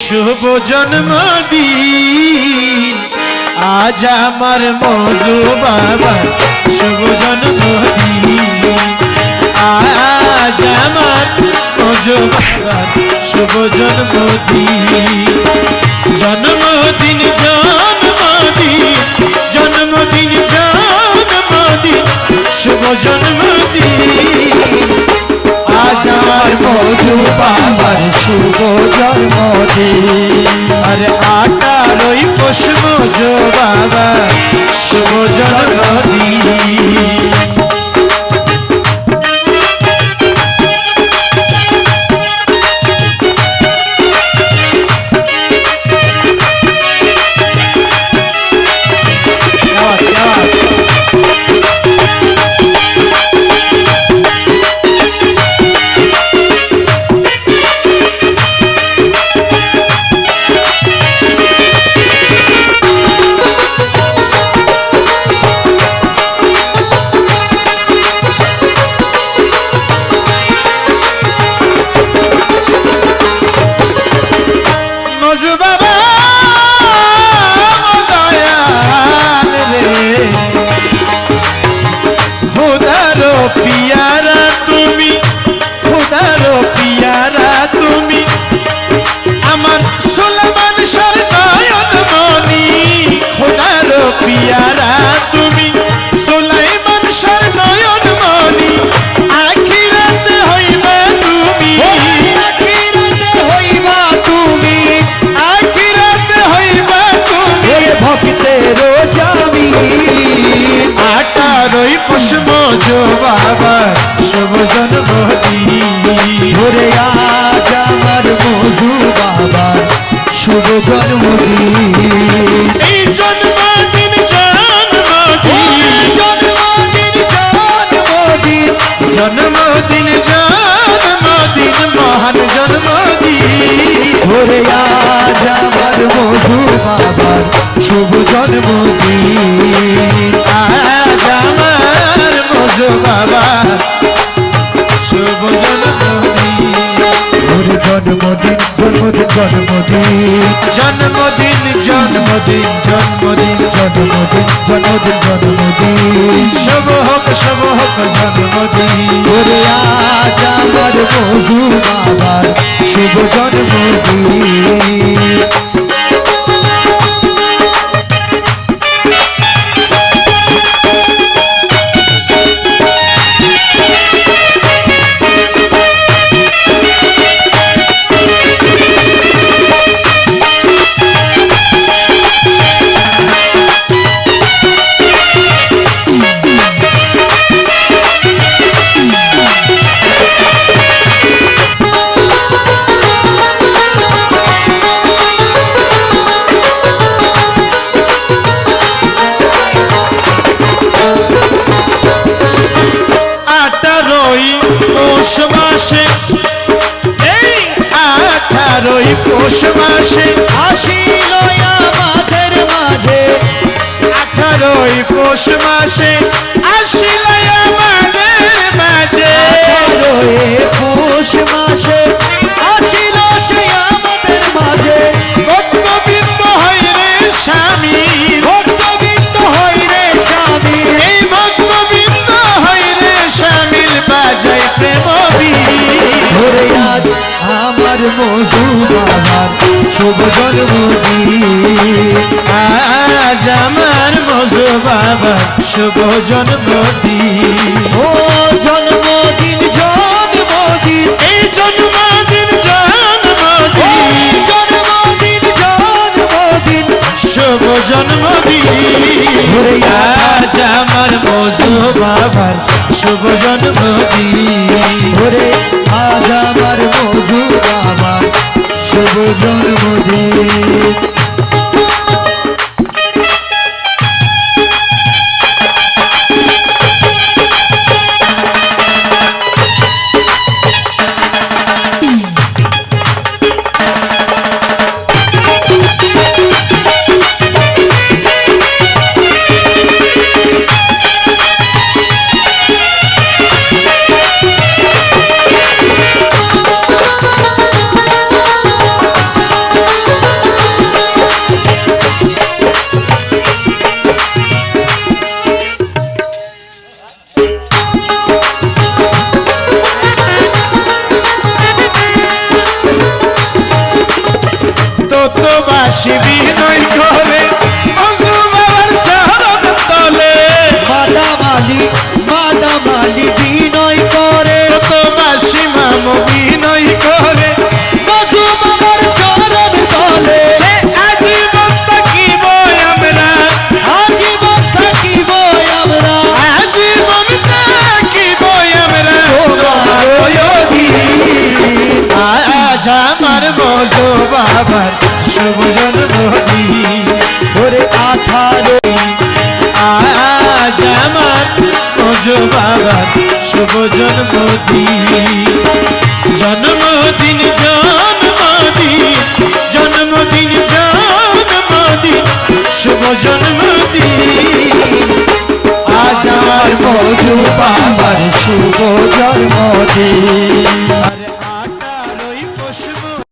শুভ জন্মদিন আজ আমার মজু বাবা শুভ জন্মদিন আজ আমার মজু বাবা শুভ জন্মদিন জন্মদিন জন্মদিন জন্মদিন জন্মদিন শুভ জন্মদিন আজ আমার মজু বাবার শুভ জন্মদিন আরে 18ই পৌষ মজু বাবা শুভ জন্মদিন পিয়ারা তুমি খুদারো পিয়ারা তুমি আমার সুলেমান শাহ নয়ন মনি খুদারো পিয়ারা তুমি সুলাইমান শাহ নয়ন মনি আখিরাতে হইবা তুমি আখিরাতে হইবা তুমি আখিরাতে হইবা তুমি ভক্তের জামি 18ই পৌষ মজু বাবা শুভ জন্মদিন ওরে আজ আমার মজু বাবা শুভ জন্মদিন এই জন্মদিন জন্মদিন জন্মদিন জন্মদিন জন্মদিন জন্মদিন মহান জন্মদিন ওরে আজ আমার মজু বাবার শুভ জন্মদিন আজ আমার মজু বাবা শুভ জন্মদিন ওরে জন্মদিন জন্মদিন জন্মদিন জন্মদিন জন্মদিন জন্মদিন জন্মদিন জন্মদিন শুভ হোক জন্মদিন ওরে আজ আমার মজু বাবার শুভ জন্মদিন পৌষ মাসে এই 18ই পৌষ মাসে আসিল আমাদের মাঝে 18ই পৌষ মাসে আসিল আমাদের মাঝে পৌষ মাসে আসিল সে আমাদের মাঝে ভক্তবৃন্দ হই রে স্বামী ভক্তবৃন্দ হই রে স্বামী এই ভক্তবৃন্দ হই রে স্বামীর বাজাই প্রেম ওরে আজ আমার মজু বাবার শুভ জন্মদিন আজ আমার মজু বাবা শুভ জন্মদিন ও জন্মদিন জন্মদিন এই জন্মদিন জন্মদিন জন্মদিন জন্মদিন শুভ জন্মদিন ওরে আজ আমার মজু বাবার শুভ জন্মদিন ওরে আজ আমার মজু বাবার শুভ জন্মদিন বাসি বিনয় করে মজু বাবার চরণ তলে মাদামালি বিনয় করে কত বাসি মামু বিনয় করে মধু বাবার চরণ তলে সে আজীবন থাকিব আমরা আজীবন থাকিব আমরা আজীবন থাকিব আমরা তোমার অধীন। আজ আমার মজু বাবার শুভ জন্মদিন ওরে 18 আজ আমার মজু বাবার শুভ জন্মদিন জন্মদিন জন্মদিন জন্মদিন জন্মদিন শুভ জন্মদিন আজ আমার মধু বাবার শুভ জন্মদিন।